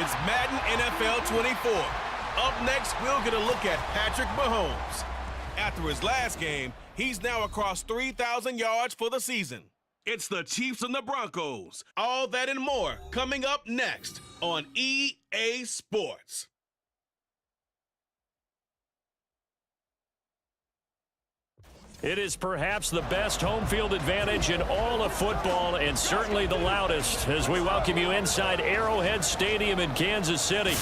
is Madden NFL 24. Up next, we'll get a look at Patrick Mahomes. After his last game, he's now across 3,000 yards for the season. It's the Chiefs and the Broncos. All that and more coming up next on EA Sports. It is perhaps the best home field advantage in all of football, and certainly the loudest, as we welcome you inside Arrowhead Stadium in Kansas City.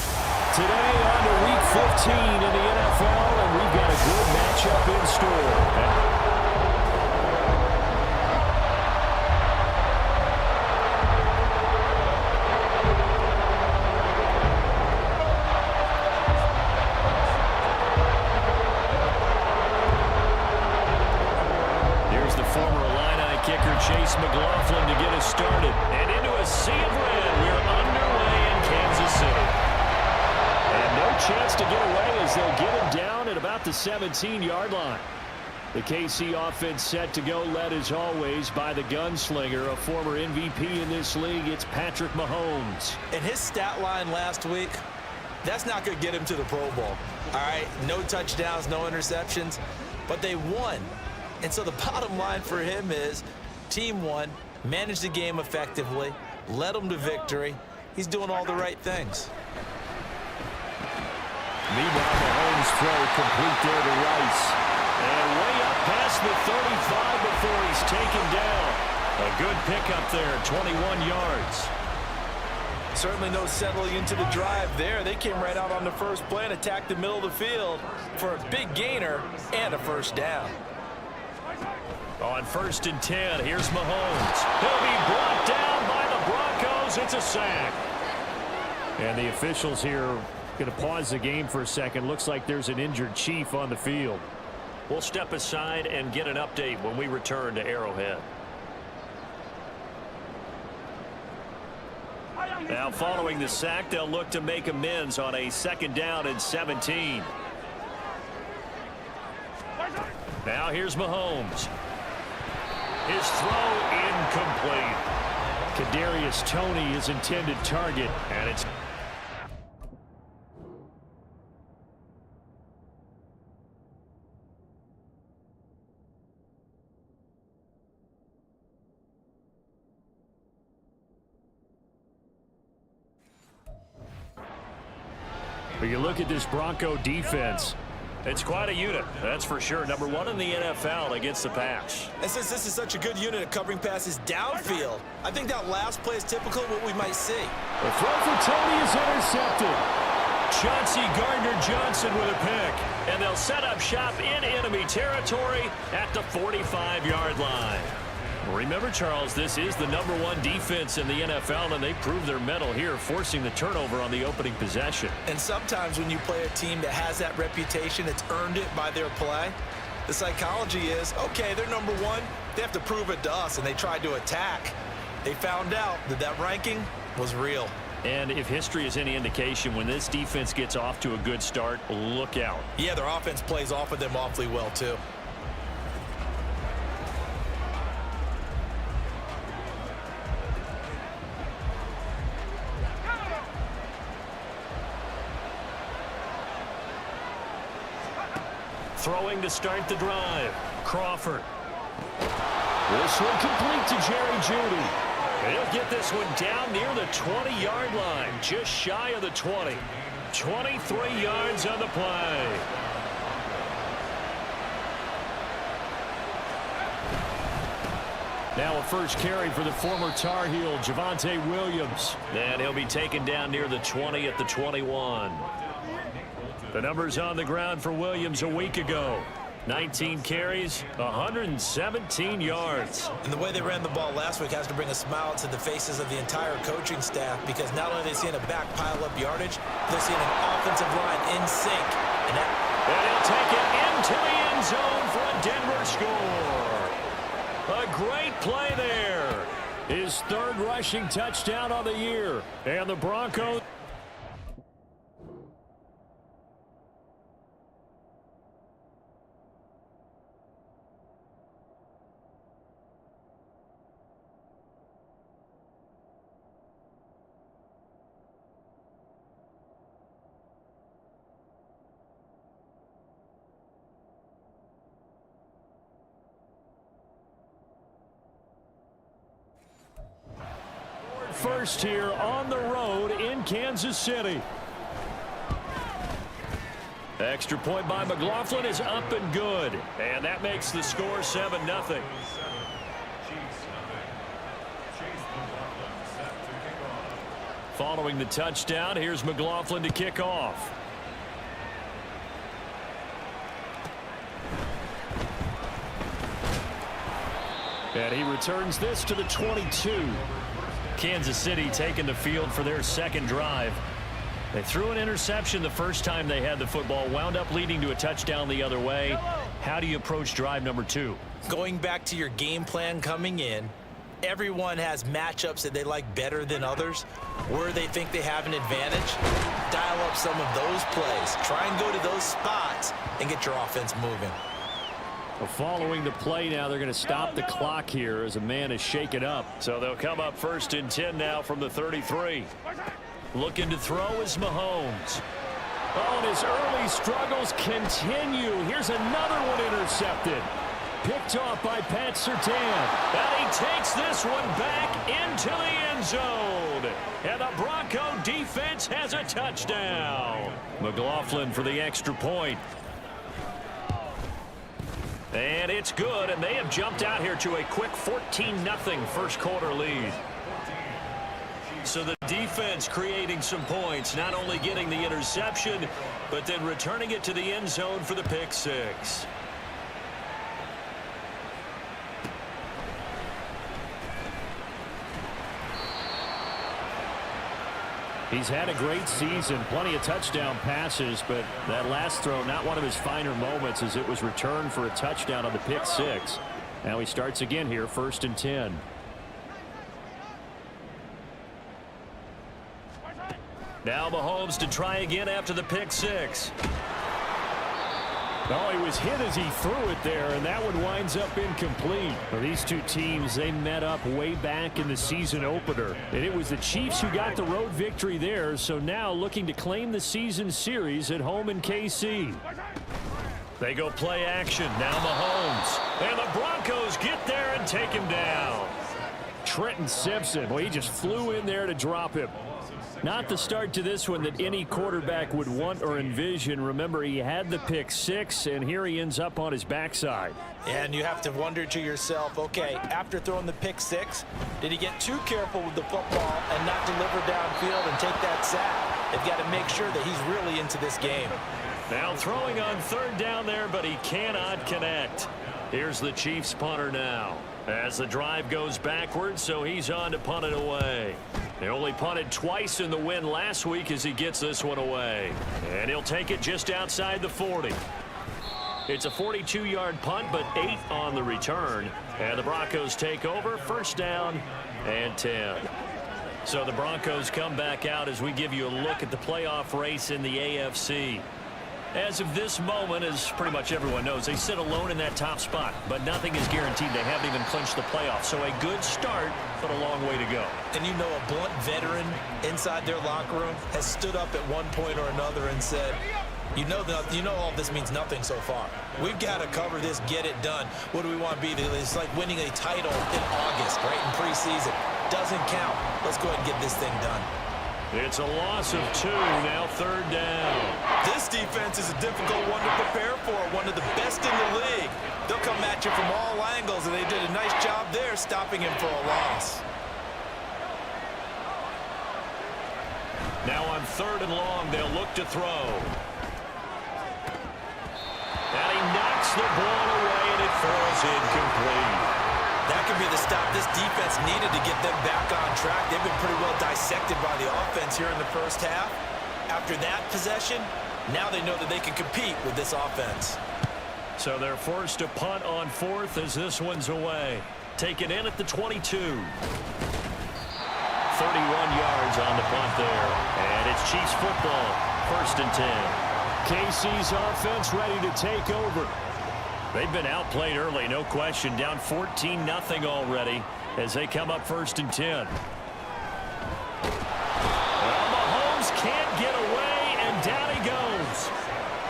Today on to Week 15 in the NFL, and we've got a good matchup in store. Chase McLaughlin to get us started. And into a sea of red, we're underway in Kansas City. And no chance to get away as they'll get him down at about the 17-yard line. The KC offense set to go, led as always by the gunslinger, a former MVP in this league. It's Patrick Mahomes. And his stat line last week, that's not going to get him to the Pro Bowl. All right, no touchdowns, no interceptions, but they won. And so the bottom line for him is team won, managed the game effectively, led them to victory. He's doing all the right things. Meanwhile, Mahomes' throw complete there to Rice. And way up past the 35 before he's taken down. A good pickup there, 21 yards. Certainly no settling into the drive there. They came right out on the first play and attacked the middle of the field for a big gainer and a first down. On 1st and 10, here's Mahomes. He'll be brought down by the Broncos. It's a sack. And the officials here going to pause the game for a second. Looks like there's an injured Chief on the field. We'll step aside and get an update when we return to Arrowhead. Now, following the sack, they'll look to make amends on a 2nd down and 17. Now here's Mahomes. His throw incomplete. Kadarius Toney, his intended target, and it's but you look at this Bronco defense. It's quite a unit, that's for sure. Number 1 in the NFL against the pass. And since this is such a good unit of covering passes downfield, I think that last play is typical of what we might see. The throw for Toney is intercepted. Chauncey Gardner-Johnson with a pick. And they'll set up shop in enemy territory at the 45-yard line. Remember, Charles, this is the number 1 defense in the NFL, and they proved their mettle here, forcing the turnover on the opening possession. And sometimes when you play a team that has that reputation, it's earned it by their play. The psychology is, okay, they're number 1. They have to prove it to us, and they tried to attack. They found out that that ranking was real. And if history is any indication, when this defense gets off to a good start, look out. Yeah, their offense plays off of them awfully well, too. Throwing to start the drive. Crawford. This one complete to Jerry Jeudy. He'll get this one down near the 20-yard line, just shy of the 20. 23 yards on the play. Now a first carry for the former Tar Heel, Javonte Williams. And he'll be taken down near the 20 at the 21. The numbers on the ground for Williams a week ago. 19 carries, 117 yards. And the way they ran the ball last week has to bring a smile to the faces of the entire coaching staff, because not only are they seeing a back pile up yardage, they're seeing an offensive line in sync. And he'll take it into the end zone for a Denver score. A great play there. His 3rd rushing touchdown on the year. And the Broncos first here on the road in Kansas City. Extra point by McLaughlin is up and good. And that makes the score 7-0. Following the touchdown, here's McLaughlin to kick off. And he returns this to the 22. Kansas City taking the field for their second drive. They threw an interception the first time they had the football, wound up leading to a touchdown the other way. How do you approach drive number 2? Going back to your game plan coming in, everyone has matchups that they like better than others, where they think they have an advantage. Dial up some of those plays. Try and go to those spots and get your offense moving. Well, following the play now, they're going to stop the clock here as a man is shaken up. So they'll come up 1st and 10 now from the 33. Looking to throw is Mahomes. Oh, and his early struggles continue. Here's another one intercepted. Picked off by Pat Surtain. And he takes this one back into the end zone. And the Bronco defense has a touchdown. McLaughlin for the extra point. And it's good, and they have jumped out here to a quick 14-0 first quarter lead. So the defense creating some points, not only getting the interception, but then returning it to the end zone for the pick six. He's had a great season, plenty of touchdown passes, but that last throw, not one of his finer moments, as it was returned for a touchdown on the pick six. Now he starts again here, 1st and 10. Now Mahomes to try again after the pick six. Oh, he was hit as he threw it there, and that one winds up incomplete. Well, these two teams, they met up way back in the season opener, and it was the Chiefs who got the road victory there, so now looking to claim the season series at home in KC. They go play action. Now Mahomes. And the Broncos get there and take him down. Trenton Simpson, well, he just flew in there to drop him. Not the start to this one that any quarterback would want or envision. Remember, he had the pick six, and here he ends up on his backside. And you have to wonder to yourself, okay, after throwing the pick six, did he get too careful with the football and not deliver downfield and take that sack? They've got to make sure that he's really into this game. Now throwing on 3rd down there, but he cannot connect. Here's the Chiefs punter now. As the drive goes backwards, so he's on to punt it away. They only punted twice in the win last week as he gets this one away. And he'll take it just outside the 40. It's a 42-yard punt, but 8 on the return. And the Broncos take over, 1st down and 10. So the Broncos come back out as we give you a look at the playoff race in the AFC. As of this moment, as pretty much everyone knows, they sit alone in that top spot, but nothing is guaranteed. They haven't even clinched the playoffs, so a good start, but a long way to go. And you know, a blunt veteran inside their locker room has stood up at one point or another and said, you know all this means nothing so far. We've got to cover this, get it done. What do we want to be? It's like winning a title in August, right, in preseason. Doesn't count. Let's go ahead and get this thing done. It's a loss of 2, now 3rd down. This defense is a difficult one to prepare for, one of the best in the league. They'll come at you from all angles, and they did a nice job there stopping him for a loss. Now on 3rd and long, they'll look to throw. And he knocks the ball away, and it falls incomplete. That could be the stop this defense needed to get them back on track. They've been pretty well dissected by the offense here in the first half. After that possession, now they know that they can compete with this offense. So they're forced to punt on 4th as this one's away. Taken in at the 22. 31 yards on the punt there. And it's Chiefs football, 1st and 10. KC's offense ready to take over. They've been outplayed early, no question. Down 14-0 already as they come up 1st and 10. Well, Mahomes can't get away, and down he goes.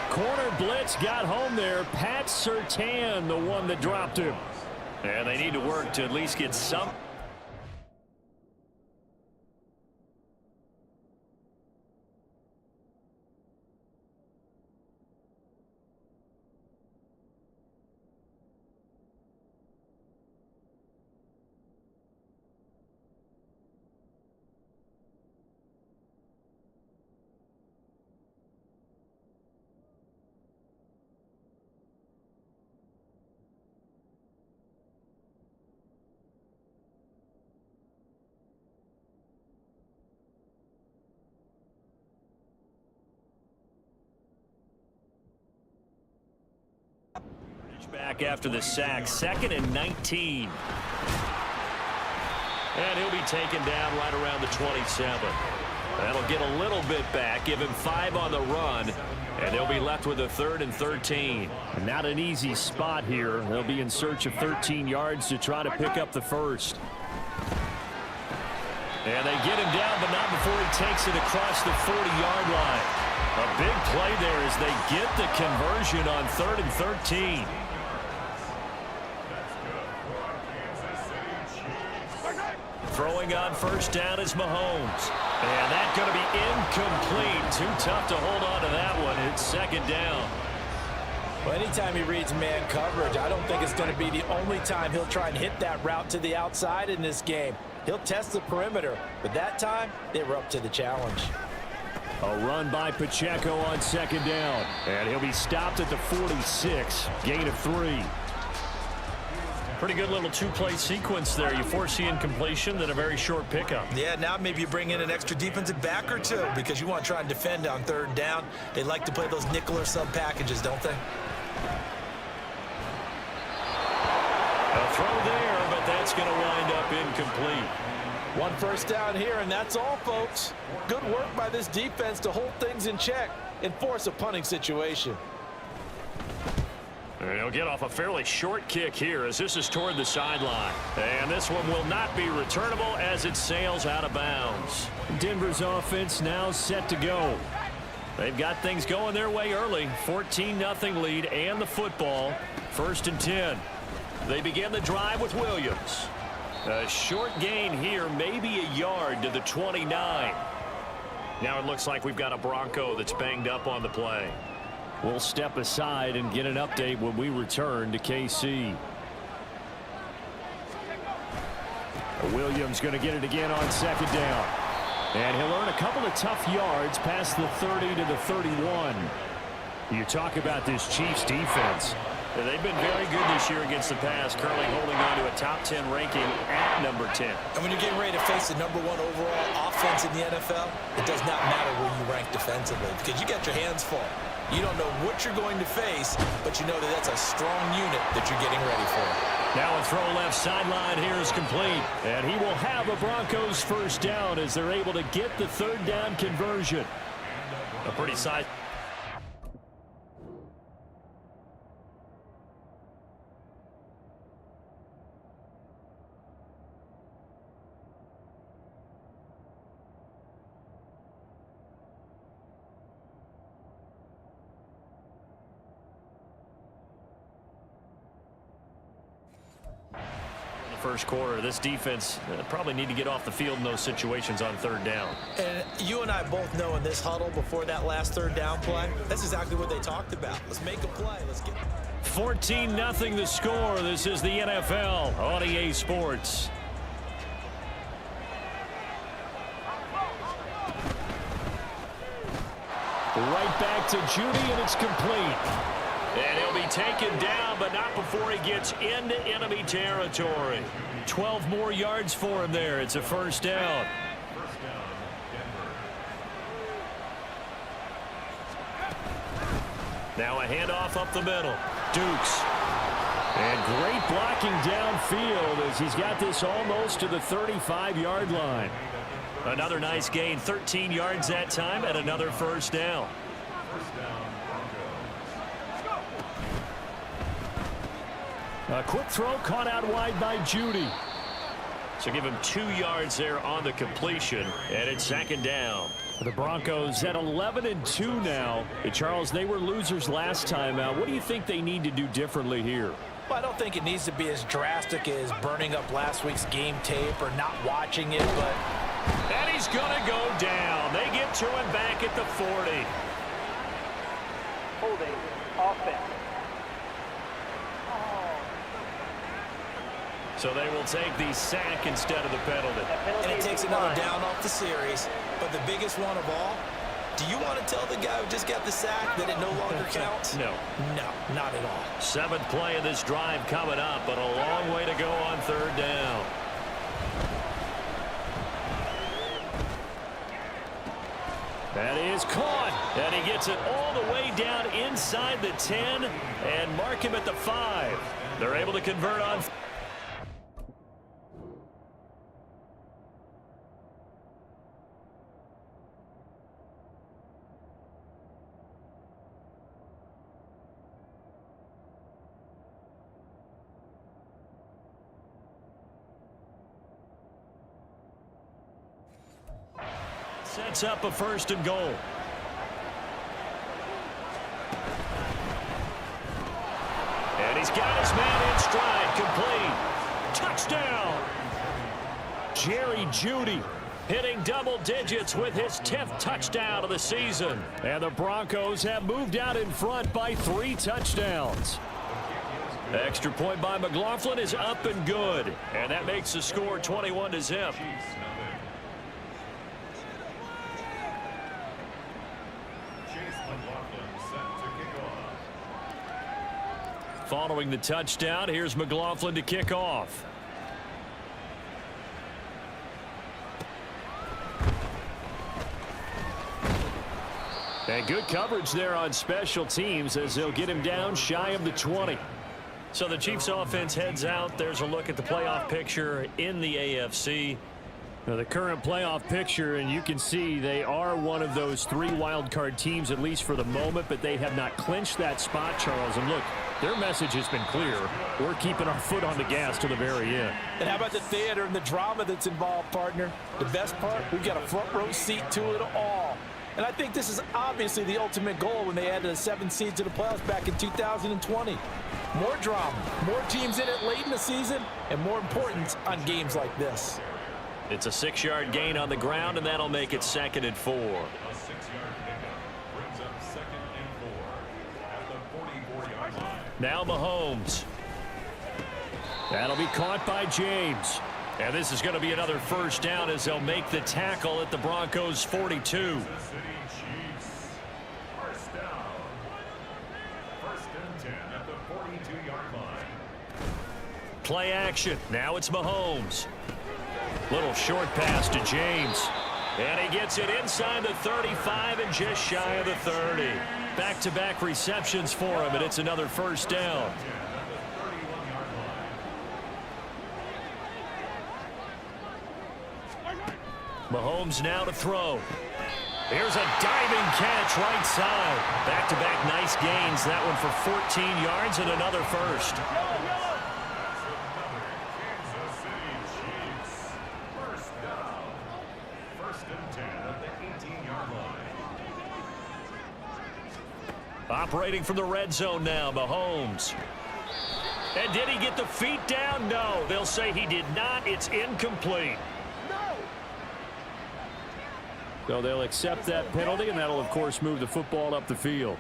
Corner blitz got home there. Pat Surtain, the one that dropped him. And they need to work to at least get some. Back after the sack, 2nd and 19. And he'll be taken down right around the 27. That'll get a little bit back, give him 5 on the run, and they'll be left with a 3rd and 13. Not an easy spot here. They'll be in search of 13 yards to try to pick up the first. And they get him down, but not before he takes it across the 40-yard line. A big play there as they get the conversion on 3rd and 13. Throwing on first down is Mahomes. And that's going to be incomplete. Too tough to hold on to that one. It's 2nd down. Well, anytime he reads man coverage, I don't think it's going to be the only time he'll try and hit that route to the outside in this game. He'll test the perimeter, but that time they were up to the challenge. A run by Pacheco on 2nd down. And he'll be stopped at the 46. Gain of 3. Pretty good little 2-play sequence there. You force the incompletion, then a very short pickup. Yeah, now maybe you bring in an extra defensive back or two because you want to try and defend on 3rd down. They like to play those nickel or sub packages, don't they? A throw there, but that's going to wind up incomplete. 1 first down here, and that's all, folks. Good work by this defense to hold things in check and force a punting situation. And he'll get off a fairly short kick here as this is toward the sideline. And this one will not be returnable as it sails out of bounds. Denver's offense now set to go. They've got things going their way early. 14-0 lead and the football. 1st and 10. They begin the drive with Williams. A short gain here, maybe a yard to the 29. Now it looks like we've got a Bronco that's banged up on the play. We'll step aside and get an update when we return to KC. Williams going to get it again on 2nd down. And he'll earn a couple of tough yards past the 30 to the 31. You talk about this Chiefs defense. They've been very good this year against the pass, currently holding on to a top 10 ranking at number 10. And when you're getting ready to face the #1 overall offense in the NFL, it does not matter where you rank defensively because you got your hands full. You don't know what you're going to face, but you know that that's a strong unit that you're getting ready for. Now a throw left sideline here is complete. And he will have a Broncos first down as they're able to get the 3rd down conversion. A pretty size. First quarter, this defense probably need to get off the field in those situations on 3rd down. And you and I both know in this huddle before that last 3rd down play, that's exactly what they talked about. Let's make a play. Let's get 14-0 the score. This is the NFL on EA Sports. Right back to Judy, and it's complete. And he'll be taken down, but not before he gets into enemy territory. 12 more yards for him there. It's a first down. Now a handoff up the middle. Dukes. And great blocking downfield as he's got this almost to the 35-yard line. Another nice gain, 13 yards that time, and another first down. A quick throw caught out wide by Judy. So give him 2 yards there on the completion, and it's 2nd down. The Broncos at 11-2 now. Charles, they were losers last time out. What do you think they need to do differently here? Well, I don't think it needs to be as drastic as burning up last week's game tape or not watching it, but... And he's going to go down. They get to him back at the 40. Holding offense. So they will take the sack instead of the penalty. And it takes another down off the series. But the biggest one of all, do you want to tell the guy who just got the sack that it no longer counts? No. No, not at all. 7th play of this drive coming up, but a long way to go on 3rd down. That is caught, and he gets it all the way down inside the 10 and mark him at the 5. They're able to convert on. Sets up a 1st and goal. And he's got his man in stride, complete. Touchdown. Jerry Jeudy hitting double digits with his 10th touchdown of the season. And the Broncos have moved out in front by 3 touchdowns. Extra point by McLaughlin is up and good. And that makes the score 21-0. Following the touchdown, here's McLaughlin to kick off. And good coverage there on special teams as they'll get him down shy of the 20. So the Chiefs offense heads out. There's a look at the playoff picture in the AFC. Now the current playoff picture, and you can see they are one of those 3 wild card teams, at least for the moment, but they have not clinched that spot, Charles. And look, their message has been clear. We're keeping our foot on the gas to the very end. And how about the theater and the drama that's involved, partner? The best part, we've got a front row seat to it all. And I think this is obviously the ultimate goal when they added a 7th seed to the playoffs back in 2020. More drama, more teams in it late in the season, and more importance on games like this. It's a 6-yard gain on the ground, and that'll make it 2nd and 4. A 6-yard pickup brings up 2nd and 4 at the 44-yard line. Now Mahomes. That'll be caught by James. And this is going to be another 1st down as they'll make the tackle at the Broncos 42. Kansas City Chiefs. 1st down. 1st and 10 at the 42-yard line. Play action. Now it's Mahomes. Little short pass to James. And he gets it inside the 35 and just shy of the 30. Back-to-back receptions for him, and it's another 1st down. Mahomes now to throw. Here's a diving catch right side. Back-to-back nice gains. That one for 14 yards and another 1st. Operating from the red zone now, Mahomes. And did he get the feet down? No. They'll say he did not. It's incomplete. So they'll accept that penalty, and that'll, of course, move the football up the field.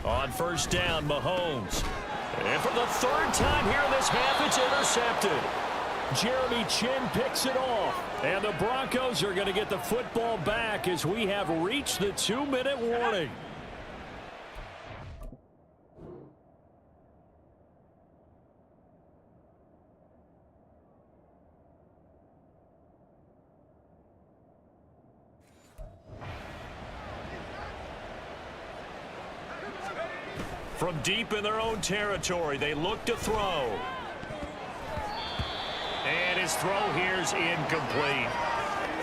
On 1st down, Mahomes. And for the 3rd time here in this half, it's intercepted. Jeremy Chin picks it off. And the Broncos are going to get the football back as we have reached the 2-minute warning. From deep in their own territory, they look to throw. And his throw here's incomplete.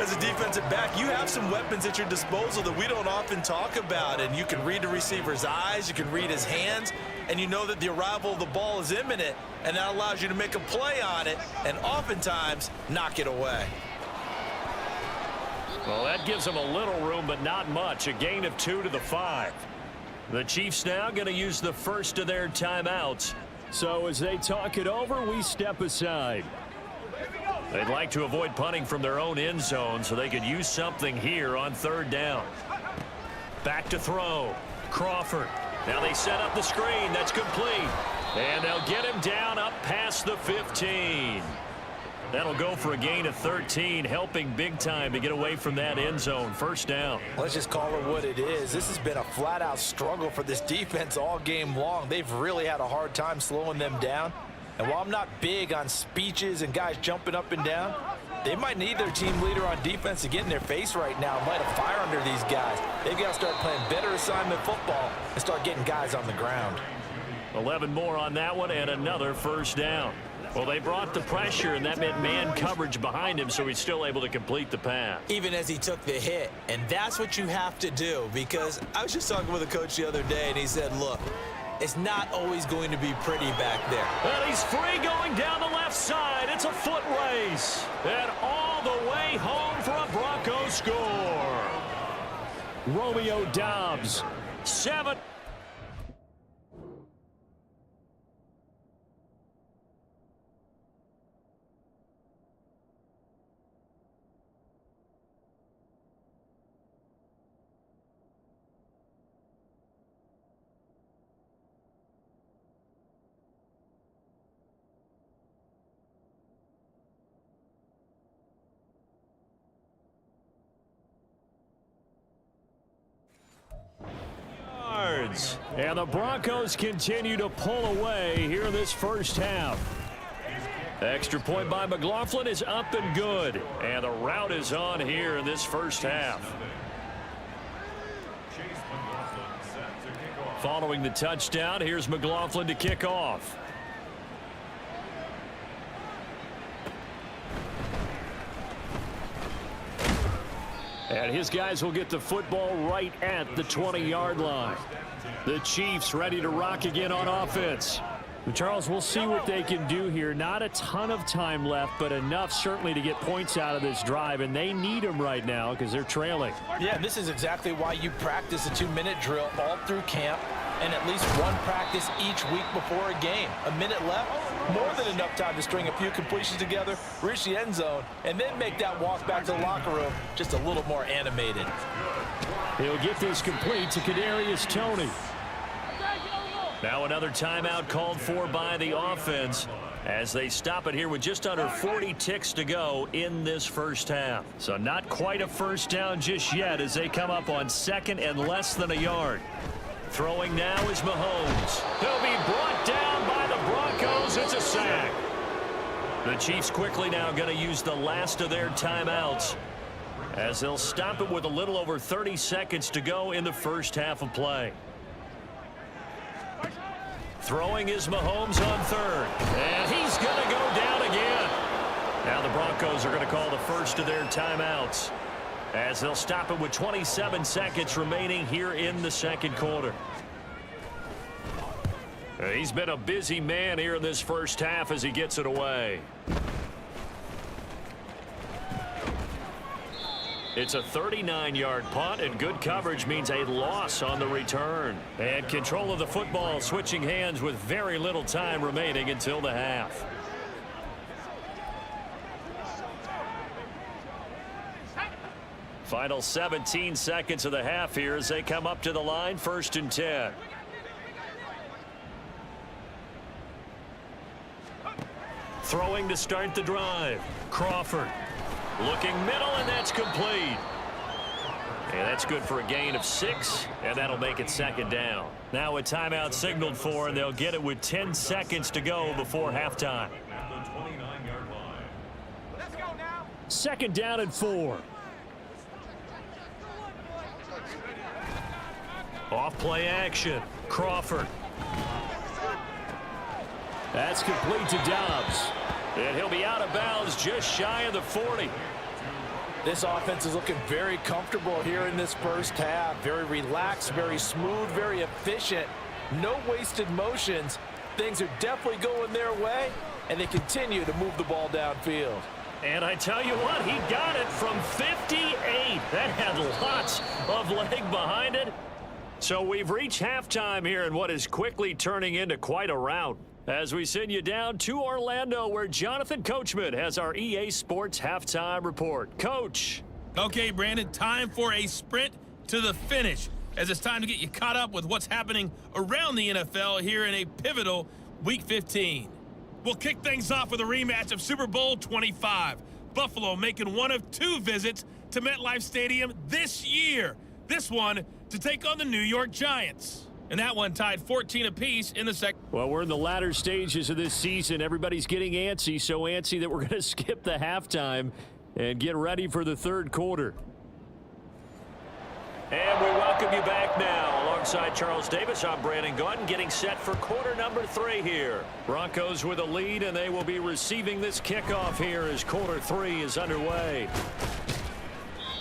As a defensive back, you have some weapons at your disposal that we don't often talk about. And you can read the receiver's eyes, you can read his hands, and you know that the arrival of the ball is imminent, and that allows you to make a play on it and oftentimes knock it away. Well, that gives them a little room, but not much. A gain of 2 to the 5. The Chiefs now going to use the first of their timeouts. So as they talk it over, we step aside. They'd like to avoid punting from their own end zone so they could use something here on 3rd down. Back to throw. Crawford. Now they set up the screen. That's complete. And they'll get him down up past the 15. That'll go for a gain of 13, helping big time to get away from that end zone. 1st down. Let's just call it what it is. This has been a flat-out struggle for this defense all game long. They've really had a hard time slowing them down. And while I'm not big on speeches and guys jumping up and down, they might need their team leader on defense to get in their face right now and light a fire under these guys. They've got to start playing better assignment football and start getting guys on the ground. 11 more on that one and another first down. Well, they brought the pressure, and that meant man coverage behind him, so he's still able to complete the pass. Even as he took the hit, and that's what you have to do, because I was just talking with a coach the other day, and he said, look, it's not always going to be pretty back there. And he's free going down the left side. It's a foot race. And all the way home for a Broncos score. Romeo Doubs. 7. And the Broncos continue to pull away here in this first half. Extra point by McLaughlin is up and good. And the route is on here in this first half. Following the touchdown, here's McLaughlin to kick off. And his guys will get the football right at the 20-yard line. The Chiefs ready to rock again on offense. Charles, we'll see what they can do here. Not a ton of time left, but enough certainly to get points out of this drive, and they need them right now because they're trailing. Yeah, this is exactly why you practice a 2-minute drill all through camp and at least one practice each week before a game. A minute left, more than enough time to string a few completions together, reach the end zone, and then make that walk back to the locker room just a little more animated. He'll get this complete to Kadarius Toney. Now another timeout called for by the offense as they stop it here with just under 40 ticks to go in this first half. So not quite a first down just yet as they come up on second and less than a yard. Throwing now is Mahomes. He'll be brought down by the Broncos. It's a sack. The Chiefs quickly now going to use the last of their timeouts as they'll stop it with a little over 30 seconds to go in the first half of play. Throwing is Mahomes on third. And he's going to go down again. Now the Broncos are going to call the first of their timeouts as they'll stop it with 27 seconds remaining here in the second quarter. He's been a busy man here in this first half as he gets it away. It's a 39-yard punt, and good coverage means a loss on the return. And control of the football switching hands with very little time remaining until the half. Final 17 seconds of the half here as they come up to the line, 1st and 10. Throwing to start the drive. Crawford. Looking middle, and that's complete. And that's good for a gain of 6, and that'll make it 2nd down. Now a timeout signaled for, and they'll get it with 10 seconds to go before halftime. 2nd down and 4. Off play action. Crawford. That's complete to Doubs. And he'll be out of bounds just shy of the 40. This offense is looking very comfortable here in this first half. Very relaxed, very smooth, very efficient. No wasted motions. Things are definitely going their way, and they continue to move the ball downfield. And I tell you what, he got it from 58. That had lots of leg behind it. So we've reached halftime here in what is quickly turning into quite a rout. As we send you down to Orlando, where Jonathan Coachman has our EA Sports Halftime Report. Coach. Okay, Brandon, time for a sprint to the finish, as it's time to get you caught up with what's happening around the NFL here in a pivotal Week 15. We'll kick things off with a rematch of Super Bowl 25. Buffalo making one of 2 visits to MetLife Stadium this year. This one to take on the New York Giants. And that one tied 14 apiece in the second. Well, we're in the latter stages of this season. Everybody's getting antsy, so antsy that we're going to skip the halftime and get ready for the third quarter. And we welcome you back now. Alongside Charles Davis, I'm Brandon Gaudin, getting set for quarter number 3 here. Broncos with a lead, and they will be receiving this kickoff here as quarter 3 is underway.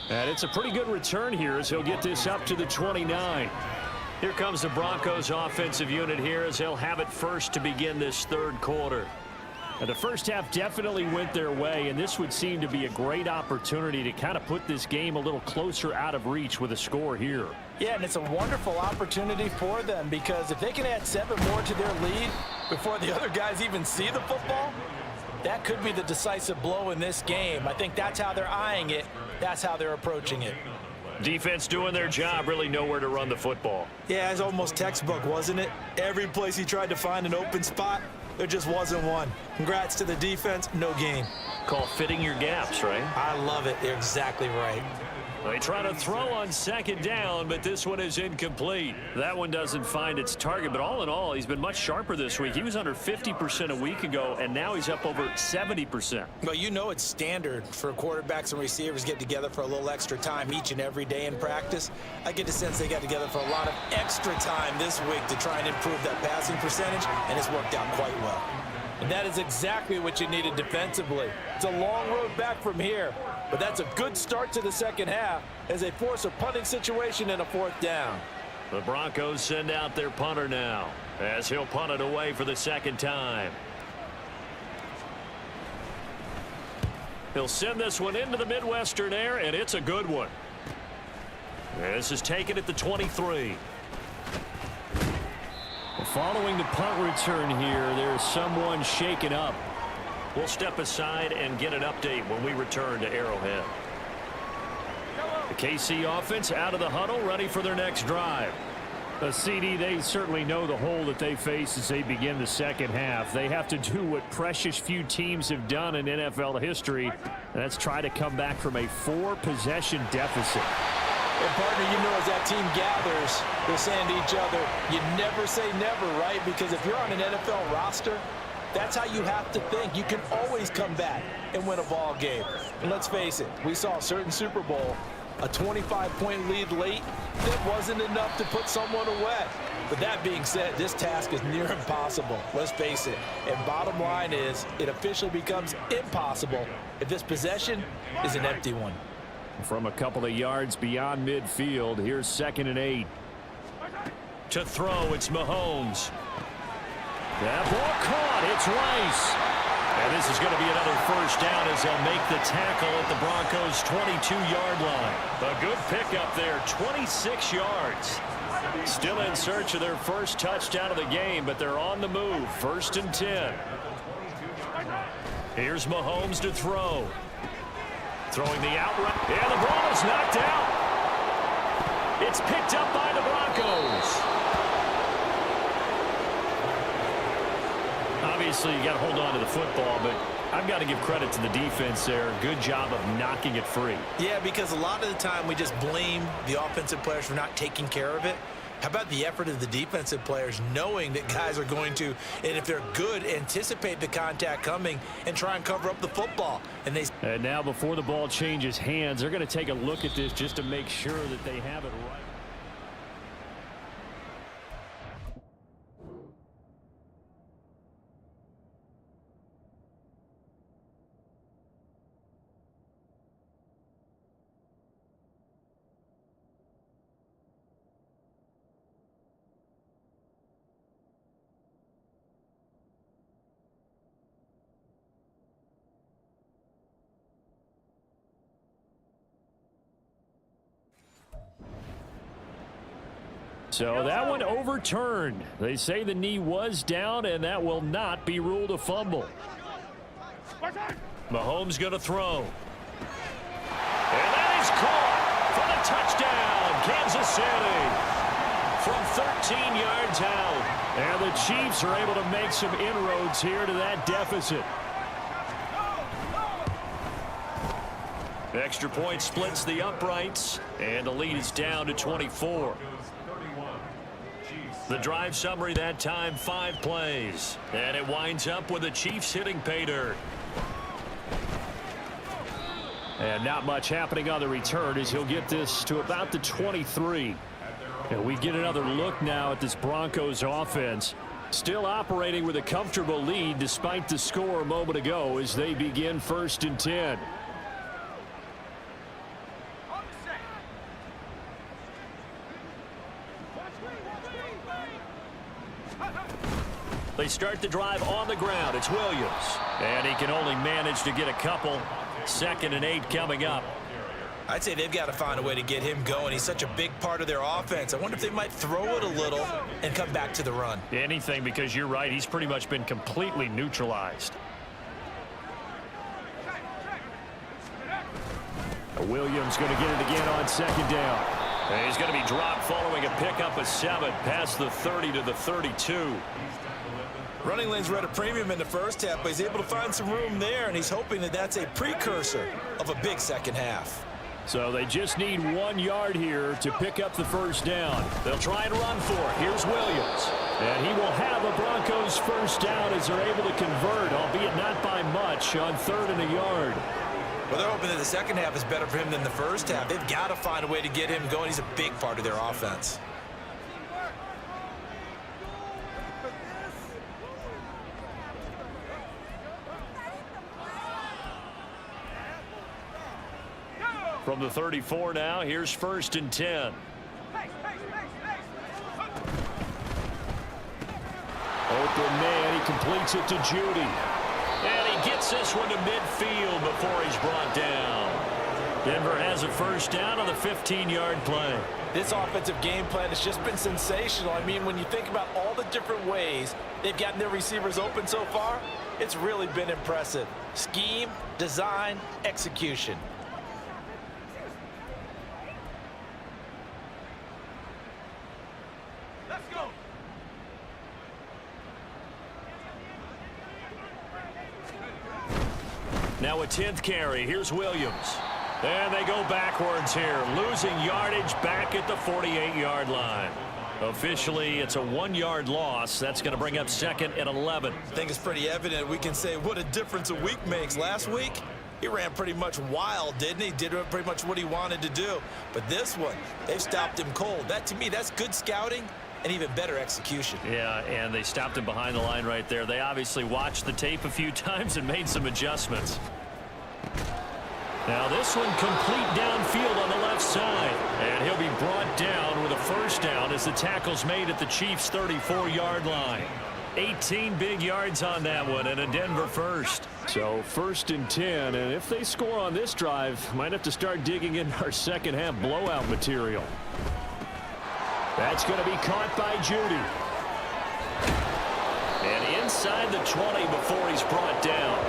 And it's a pretty good return here as he'll get this up to the 29. Here comes the Broncos offensive unit here as they'll have it first to begin this third quarter. And the first half definitely went their way, and this would seem to be a great opportunity to kind of put this game a little closer out of reach with a score here. Yeah, and it's a wonderful opportunity for them because if they can add 7 more to their lead before the other guys even see the football, that could be the decisive blow in this game. I think that's how they're eyeing it. That's how they're approaching it. Defense doing their job, really nowhere to run the football. Yeah, it's almost textbook, wasn't it? Every place he tried to find an open spot, there just wasn't one. Congrats to the defense, no gain. Call fitting your gaps, right? I love it. You're exactly right. They try to throw on second down, but this one is incomplete. That one doesn't find its target, but all in all, he's been much sharper this week. He was under 50% a week ago, and now he's up over 70%. Well, you know it's standard for quarterbacks and receivers to get together for a little extra time each and every day in practice. I get the sense they got together for a lot of extra time this week to try and improve that passing percentage, and it's worked out quite well. And that is exactly what you needed defensively. It's a long road back from here, but that's a good start to the second half as they force a punting situation and a 4th down. The Broncos send out their punter now as he'll punt it away for the second time. He'll send this one into the Midwestern air, and it's a good one. This is taken at the 23. Following the punt return here, there's someone shaken up. We'll step aside and get an update when we return to Arrowhead. The KC offense out of the huddle, ready for their next drive. CD, they certainly know the hole that they face as they begin the second half. They have to do what precious few teams have done in NFL history, and that's try to come back from a 4-possession deficit. And partner, you know, as that team gathers, they're saying to each other, you never say never, right? Because if you're on an NFL roster, that's how you have to think. You can always come back and win a ball game. And let's face it, we saw a certain Super Bowl, a 25-point lead late, that wasn't enough to put someone away. But that being said, this task is near impossible. Let's face it. And bottom line is, it officially becomes impossible if this possession is an empty one. From a couple of yards beyond midfield, here's 2nd and 8. To throw, it's Mahomes. That ball caught. It's Rice. And this is going to be another first down as they'll make the tackle at the Broncos' 22-yard line. A good pickup there, 26 yards. Still in search of their first touchdown of the game, but they're on the move. 1st and 10. Here's Mahomes to throw. Throwing the outright. Yeah, the ball is knocked out. It's picked up by the Broncos. Obviously, you got to hold on to the football, but I've got to give credit to the defense there. Good job of knocking it free. Yeah, because a lot of the time we just blame the offensive players for not taking care of it. How about the effort of the defensive players knowing that guys are going to, and if they're good, anticipate the contact coming and try and cover up the football. And now before the ball changes hands, they're going to take a look at this just to make sure that they have it right. So that one overturned. They say the knee was down, and that will not be ruled a fumble. Mahomes going to throw. And that is caught for the touchdown, Kansas City. From 13 yards out. And the Chiefs are able to make some inroads here to that deficit. Extra point splits the uprights, and the lead is down to 24. Chiefs The drive summary that time, 5 plays. And it winds up with the Chiefs hitting pay dirt. And not much happening on the return as he'll get this to about the 23. And we get another look now at this Broncos offense. Still operating with a comfortable lead despite the score a moment ago as they begin 1st and 10. They start the drive on the ground. It's Williams. And he can only manage to get a couple. 2nd and 8 coming up. I'd say they've got to find a way to get him going. He's such a big part of their offense. I wonder if they might throw it a little and come back to the run. Anything, because you're right. He's pretty much been completely neutralized. Williams going to get it again on 2nd down. And he's going to be dropped following a pickup of 7 past the 30 to the 32. Running lanes were at a premium in the first half, but he's able to find some room there, and he's hoping that that's a precursor of a big second half. So they just need 1 yard here to pick up the 1st down. They'll try and run for it. Here's Williams. And he will have a Broncos 1st down as they're able to convert, albeit not by much, on 3rd and a yard. Well, they're hoping that the second half is better for him than the first half. They've got to find a way to get him going. He's a big part of their offense. From the 34 now, here's 1st and 10. Open man, he completes it to Judy. And he gets this one to midfield before he's brought down. Denver has a 1st down on the 15-yard play. This offensive game plan has just been sensational. I mean, when you think about all the different ways they've gotten their receivers open so far, it's really been impressive. Scheme, design, execution. Now a 10th carry. Here's Williams. And they go backwards here, losing yardage back at the 48-yard line. Officially, it's a 1-yard loss. That's going to bring up 2nd and 11. I think it's pretty evident. We can say what a difference a week makes. Last week, he ran pretty much wild, didn't he? Did pretty much what he wanted to do. But this one, they've stopped him cold. That, to me, that's good scouting and even better execution. Yeah, and they stopped him behind the line right there. They obviously watched the tape a few times and made some adjustments. Now this one complete downfield on the left side. And he'll be brought down with a 1st down as the tackle's made at the Chiefs' 34-yard line. 18 big yards on that one and a Denver 1st. So 1st and 10, and if they score on this drive, might have to start digging in our second half blowout material. That's going to be caught by Judy. And inside the 20 before he's brought down.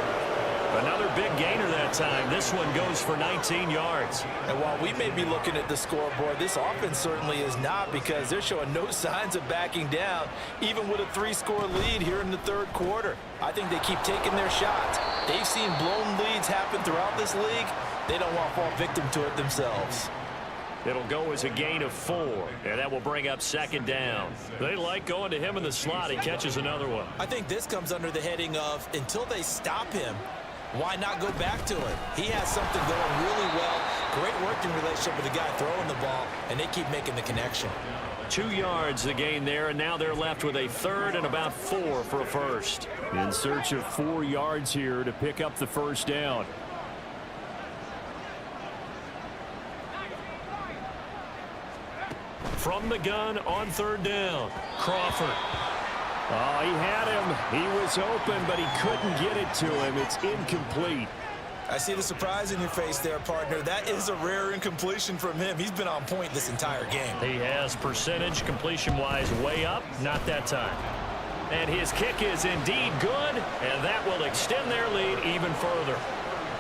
Another big gainer that time. This one goes for 19 yards. And while we may be looking at the scoreboard, this offense certainly is not, because they're showing no signs of backing down, even with a 3-score lead here in the 3rd quarter. I think they keep taking their shots. They've seen blown leads happen throughout this league. They don't want to fall victim to it themselves. It'll go as a gain of 4, and that will bring up 2nd down. They like going to him in the slot. He catches another one. I think this comes under the heading of, until they stop him, why not go back to it? He has something going really well. Great working relationship with the guy throwing the ball, and they keep making the connection. 2 yards the gain there, and now they're left with a 3rd and about 4 for a 1st. In search of 4 yards here to pick up the 1st down. From the gun on 3rd down, Crawford. Oh, he had him. He was open, but he couldn't get it to him. It's incomplete. I see the surprise in your face there, partner. That is a rare incompletion from him. He's been on point this entire game. He has percentage completion-wise way up, not that time. And his kick is indeed good, and that will extend their lead even further.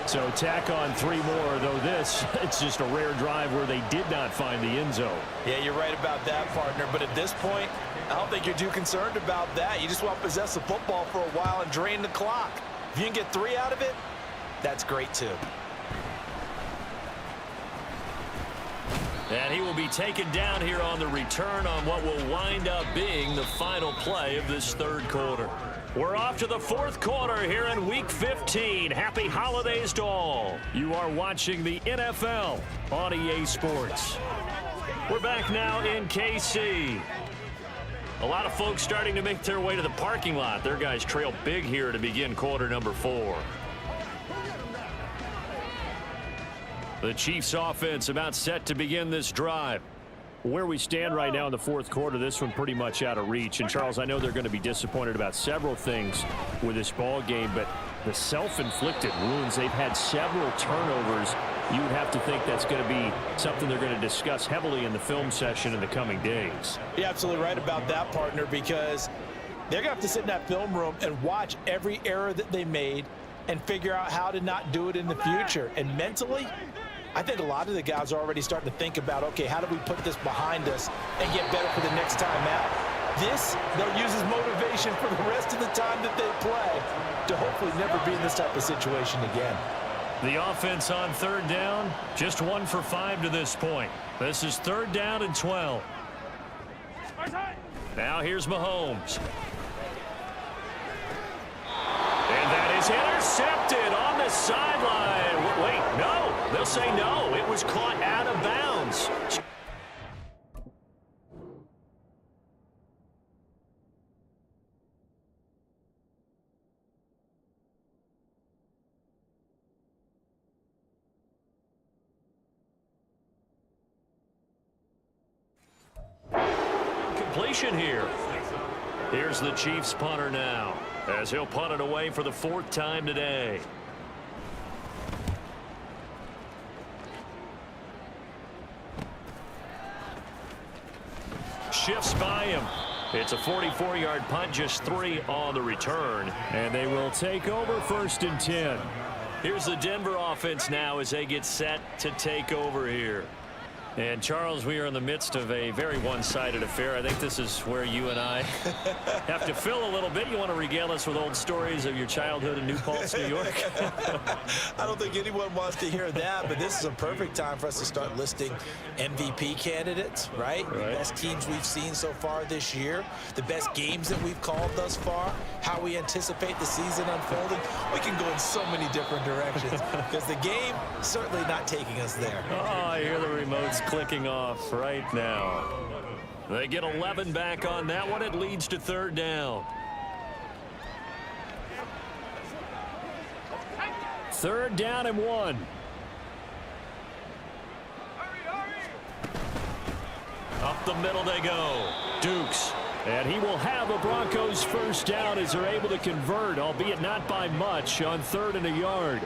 So tack on 3 more, though this, it's just a rare drive where they did not find the end zone. Yeah, you're right about that, partner. But at this point, I don't think you're too concerned about that. You just want to possess the football for a while and drain the clock. If you can get 3 out of it, that's great too. And he will be taken down here on the return on what will wind up being the final play of this third quarter. We're off to the fourth quarter here in Week 15. Happy holidays to all. You are watching the NFL on EA Sports. We're back now in KC. A lot of folks starting to make their way to the parking lot. Their guys trail big here to begin quarter number 4. The Chiefs offense about set to begin this drive. Where we stand right now in the fourth quarter, this one pretty much out of reach. And, Charles, I know they're going to be disappointed about several things with this ball game, but the self-inflicted wounds, they've had several turnovers. You would have to think that's going to be something they're going to discuss heavily in the film session in the coming days. You're absolutely right about that, partner, because they're going to have to sit in that film room and watch every error that they made and figure out how to not do it in the future. And mentally, I think a lot of the guys are already starting to think about, okay, how do we put this behind us and get better for the next time out? This, they'll use as motivation for the rest of the time that they play to hopefully never be in this type of situation again. The offense on third down, just 1 for 5 to this point. This is third down and 12. Now here's Mahomes. And that is intercepted on the sideline. Wait, no. They'll say no. It was caught out of bounds. Completion here. Here's the Chiefs punter now, as he'll punt it away for the 4th time today. Shifts by him. It's a 44-yard punt, just 3 on the return. And they will take over 1st and 10. Here's the Denver offense now as they get set to take over here. And, Charles, we are in the midst of a very one-sided affair. I think this is where you and I have to fill a little bit. You want to regale us with old stories of your childhood in New Paltz, New York? I don't think anyone wants to hear that, but this is a perfect time for us to start listing MVP candidates, right? The best teams we've seen so far this year, the best games that we've called thus far, how we anticipate the season unfolding. We can go in so many different directions because the game certainly not taking us there. Oh, I hear the remotes clicking off right now. They get 11 back on that one. It leads to third down. Third down and 1. Up the middle they go. Dukes. And he will have a Broncos first down as they're able to convert, albeit not by much, on 3rd and a yard.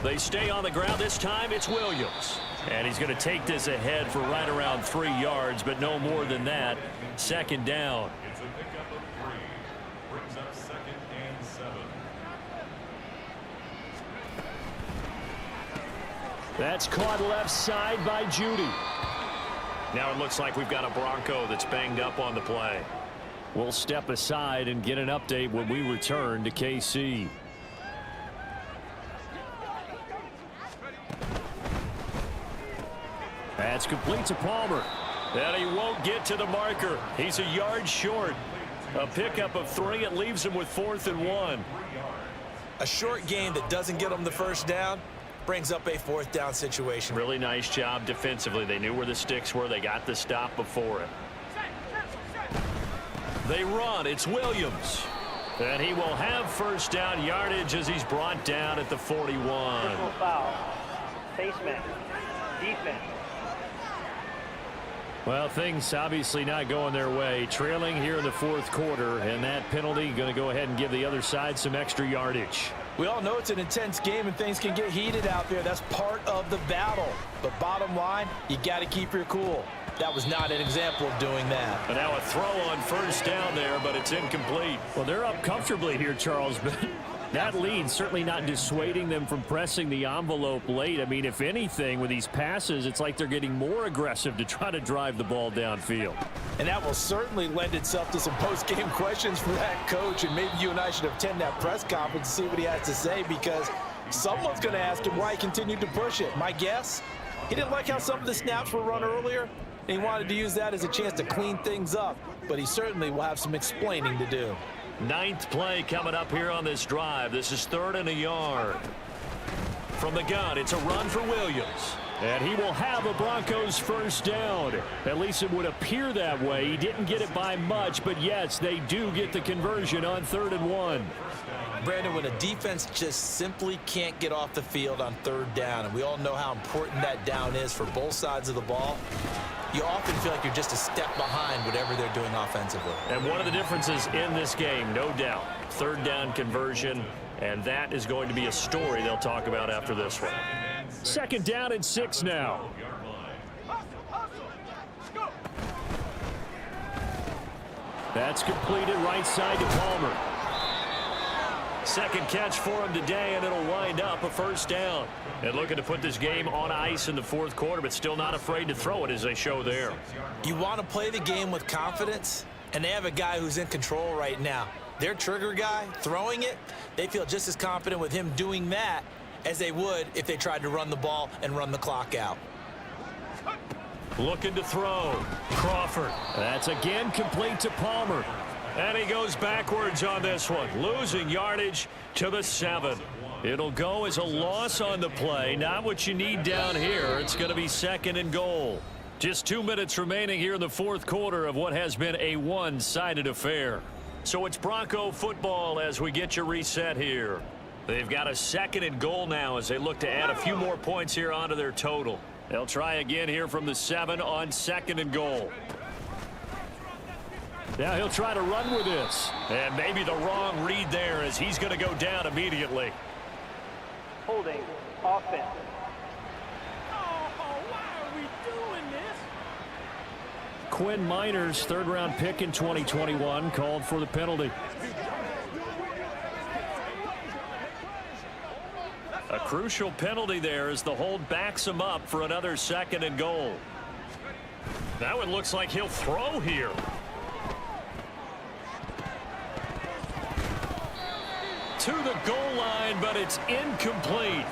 They stay on the ground. This time it's Williams. And he's going to take this ahead for right around 3 yards, but no more than that. 2nd down. It's a pickup of 3. Brings up 2nd and 7. That's caught left side by Judy. Now it looks like we've got a Bronco that's banged up on the play. We'll step aside and get an update when we return to KC. That's complete to Palmer. And he won't get to the marker. He's a yard short. A pickup of 3. It leaves him with 4th and 1. A short game that doesn't get them the first down brings up a 4th down situation. Really nice job defensively. They knew where the sticks were. They got the stop before it. They run. It's Williams. And he will have first down yardage as he's brought down at the 41. Personal foul. Face man. Defense. Well, things obviously not going their way. Trailing here in the 4th quarter, and that penalty going to go ahead and give the other side some extra yardage. We all know it's an intense game and things can get heated out there. That's part of the battle. But bottom line, you got to keep your cool. That was not an example of doing that. And now a throw on first down there, but it's incomplete. Well, they're up comfortably here, Charles, but That lead certainly not dissuading them from pressing the envelope late. I mean, if anything, with these passes, it's like they're getting more aggressive to try to drive the ball downfield. And that will certainly lend itself to some post-game questions for that coach. And maybe you and I should attend that press conference to see what he has to say, because someone's going to ask him why he continued to push it. My guess, he didn't like how some of the snaps were run earlier, and he wanted to use that as a chance to clean things up. But he certainly will have some explaining to do. 9th play coming up here on this drive. This is 3rd and a yard. From the gun, it's a run for Williams. And he will have a Broncos first down. At least it would appear that way. He didn't get it by much, but yes, they do get the conversion on 3rd and 1. Brandon, when a defense just simply can't get off the field on 3rd down, and we all know how important that down is for both sides of the ball, you often feel like you're just a step behind whatever they're doing offensively. And one of the differences in this game, no doubt, 3rd down conversion, and that is going to be a story they'll talk about after this one. 2nd down and 6 now. That's completed right side to Palmer. 2nd catch for him today, and it'll wind up a first down. And looking to put this game on ice in the 4th quarter, but still not afraid to throw it as they show there. You want to play the game with confidence, and they have a guy who's in control right now. Their trigger guy throwing it, they feel just as confident with him doing that as they would if they tried to run the ball and run the clock out. Looking to throw. Crawford. That's again complete to Palmer. And he goes backwards on this one, losing yardage to the 7. It'll go as a loss on the play. Not what you need down here. It's going to be 2nd and goal. Just 2 minutes remaining here in the 4th quarter of what has been a one-sided affair. So it's Bronco football as we get you reset here. They've got a 2nd and goal now as they look to add a few more points here onto their total. They'll try again here from the 7 on 2nd and goal. Now he'll try to run with this. And maybe the wrong read there as he's going to go down immediately. Holding offense. Quinn Miners, 3rd-round pick in 2021, called for the penalty. A crucial penalty there as the hold backs him up for another 2nd and goal. Now it looks like he'll throw here. To the goal line, but it's incomplete.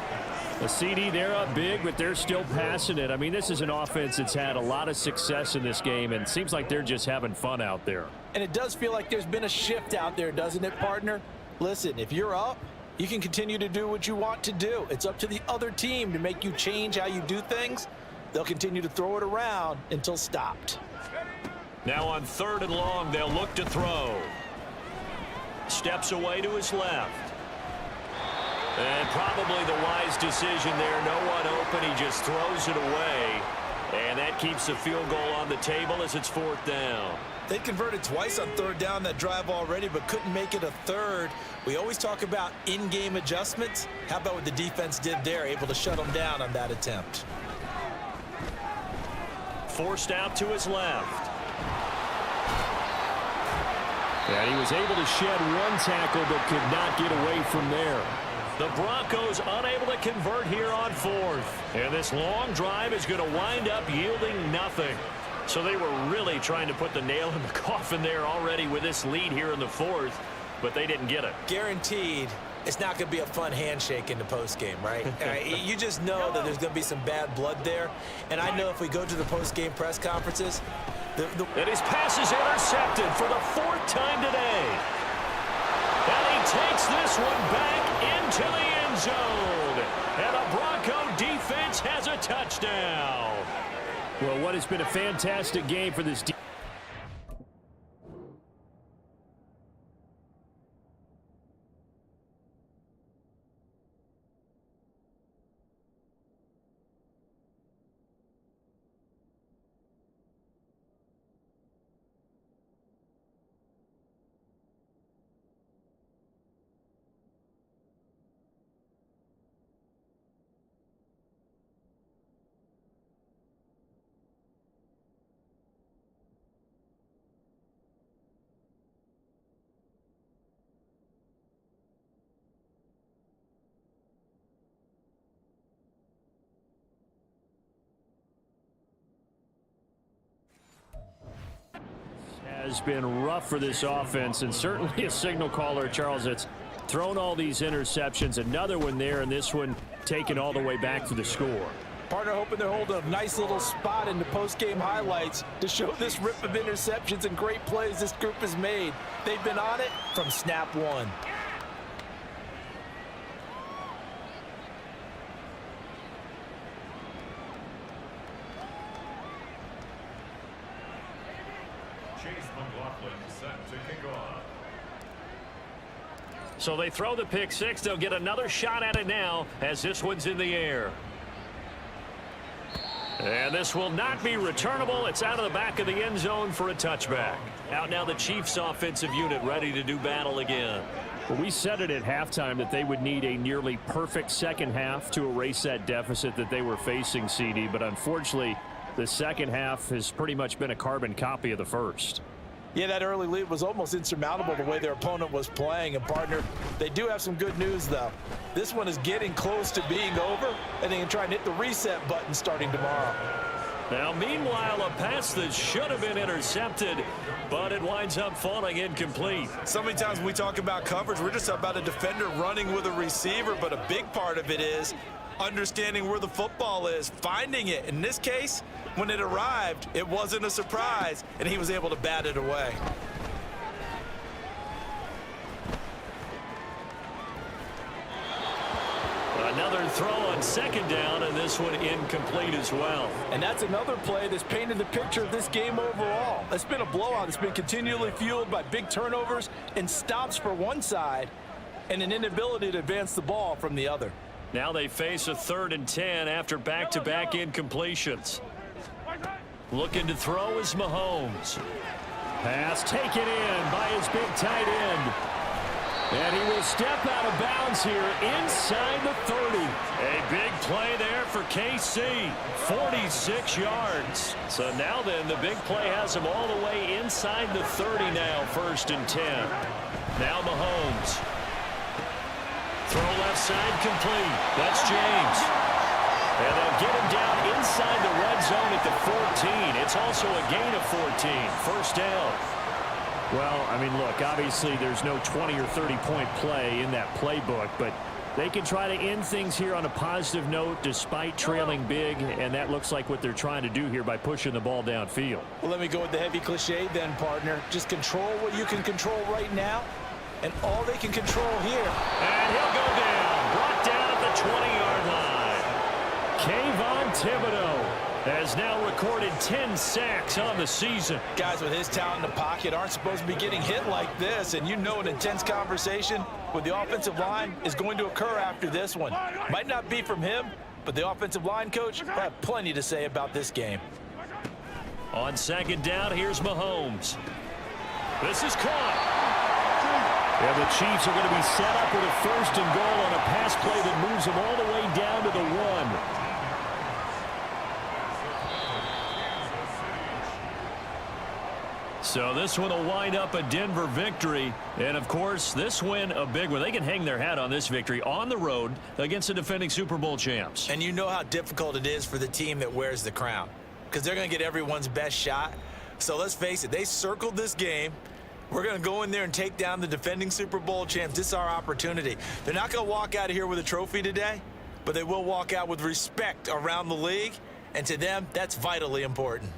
The CD, they're up big, but they're still passing it. I mean, this is an offense that's had a lot of success in this game, and it seems like they're just having fun out there. And it does feel like there's been a shift out there, doesn't it, partner? Listen, if you're up, you can continue to do what you want to do. It's up to the other team to make you change how you do things. They'll continue to throw it around until stopped. Now on 3rd and long, they'll look to throw. Steps away to his left. And probably the wise decision there. No one open. He just throws it away. And that keeps the field goal on the table as it's 4th down. They converted twice on 3rd down that drive already, but couldn't make it a 3rd. We always talk about in-game adjustments. How about what the defense did there, able to shut them down on that attempt? Forced out to his left. And he was able to shed one tackle, but could not get away from there. The Broncos unable to convert here on 4th. And this long drive is going to wind up yielding nothing. So they were really trying to put the nail in the coffin there already with this lead here in the 4th, but they didn't get it. Guaranteed it's not going to be a fun handshake in the postgame, right? You just know that there's going to be some bad blood there. And I know if we go to the postgame press conferences, and his pass is intercepted for the 4th time today. And he takes this one back into the end zone. And the Bronco defense has a touchdown. Well, what has been a fantastic game for this defense. has been rough for this offense, and certainly a signal caller, Charles, that's thrown all these interceptions. Another one there, and this one taken all the way back for the score. Partner hoping they're holding a nice little spot in the post-game highlights to show this rip of interceptions and great plays this group has made. They've been on it from snap one. So they throw the pick six. They'll get another shot at it now as this one's in the air. And this will not be returnable. It's out of the back of the end zone for a touchback. Out now the Chiefs offensive unit ready to do battle again. Well, we said it at halftime that they would need a nearly perfect second half to erase that deficit that they were facing, CD. But unfortunately, the second half has pretty much been a carbon copy of the first. Yeah, that early lead was almost insurmountable the way their opponent was playing. And, partner, they do have some good news, though. This one is getting close to being over, and they can try and hit the reset button starting tomorrow. Now, meanwhile, a pass that should have been intercepted, but it winds up falling incomplete. So many times when we talk about coverage, we're just about a defender running with a receiver, but a big part of it is understanding where the football is, finding it. In this case, when it arrived, it wasn't a surprise, and he was able to bat it away. Another throw on second down, and this one incomplete as well. And that's another play that's painted the picture of this game overall. It's been a blowout. It's been continually fueled by big turnovers and stops for one side and an inability to advance the ball from the other. Now they face a 3rd and 10 after back-to-back incompletions. Looking to throw is Mahomes. Pass taken in by his big tight end. And he will step out of bounds here inside the 30. A big play there for KC. 46 yards. So now then, the big play has him all the way inside the 30 now, 1st and 10. Now Mahomes. Throw left side complete. That's James. And they'll get him down inside the red zone at the 14. It's also a gain of 14. 1st down. Well, I mean, look, obviously there's no 20 or 30-point play in that playbook, but they can try to end things here on a positive note despite trailing big, and that looks like what they're trying to do here by pushing the ball downfield. Well, let me go with the heavy cliche then, partner. Just control what you can control right now, and all they can control here. And he'll go down. Brought down at the 20-yard line. Kayvon Thibodeau has now recorded 10 sacks on the season. Guys with his talent in the pocket aren't supposed to be getting hit like this, and you know an intense conversation with the offensive line is going to occur after this one. Might not be from him, but the offensive line coach will have plenty to say about this game. On 2nd down, here's Mahomes. This is caught. Yeah, the Chiefs are going to be set up with a 1st and goal on a pass play that moves them all the way down to the 1. So this one will wind up a Denver victory. And, of course, this win a big one. They can hang their hat on this victory on the road against the defending Super Bowl champs. And you know how difficult it is for the team that wears the crown, because they're going to get everyone's best shot. So let's face it, they circled this game. We're going to go in there and take down the defending Super Bowl champs. This is our opportunity. They're not going to walk out of here with a trophy today, but they will walk out with respect around the league. And to them, that's vitally important.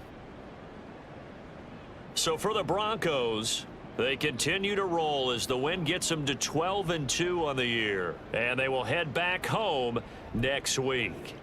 So for the Broncos, they continue to roll as the win gets them to 12-2 on the year. And they will head back home next week.